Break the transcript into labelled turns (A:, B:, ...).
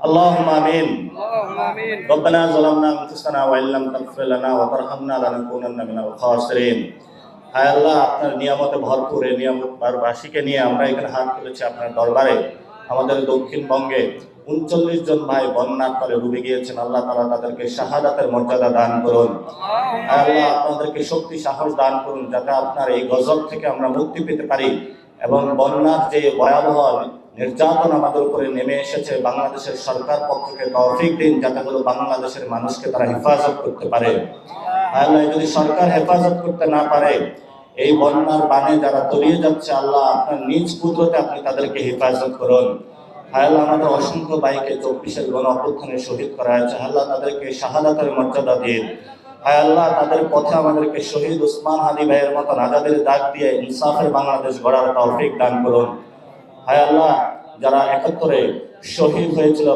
A: اللهم آمين.
B: اللهم آمين.
A: ربنا ظلمنا أنفسنا وإن لم تغفر لنا وترحمنا لنكونن من الخاسرين. হায় আল্লাহ, আপনার নিয়ামতে ভরপুর এই নিয়ামতবাসীকে নিয়ে আমরা এখানে হাত তুলেছি আপনার দরবারে। আমাদের দক্ষিণবঙ্গে 39 জন ভাই বন্যার তলে ডুবে গিয়েছেন। আল্লাহ তাআলা তাদেরকে শাহাদাতের মর্যাদা দান করুন। আল্লাহ আপনাদেরকে শক্তি সাহস দান করুন যাতে আপনার এই গজব থেকে আমরা মুক্তি পেতে পারি এবং বন্যার যে ভয়াবহ নির্যাতন আমাদের উপরে নেমে এসেছে, বাংলাদেশের সরকার পক্ষকে তৌফিক দিন যাতে করে বাংলাদেশের মানুষকে তারা হেফাজত করতে পারে। আল্লাহ, যদি সরকার হেফাজত করতে না পারে, এই বন্যার বানে যারা তলিয়ে যাচ্ছে, আল্লাহ আপনার নিজ কুদরতে আপনি তাদেরকে হেফাজত করুন। আল্লাহ, আমাদের অসংখ্য ভাইকে 24-এর গণ অভ্যুত্থানে শহীদ করা হয়েছে, আল্লাহ তাদেরকে শাহাদাতের মর্যাদা দিন। হায় আল্লাহ, তাদের পথে আমাদেরকে শহীদ ওসমান হাদি ভাইয়ের মতো আজাদের ডাক দিয়ে ইনসাফের বাংলাদেশ গড়ার তৌফিক দান করুন। হায় আল্লাহ, যারা 71-এ শহীদ হয়েছিল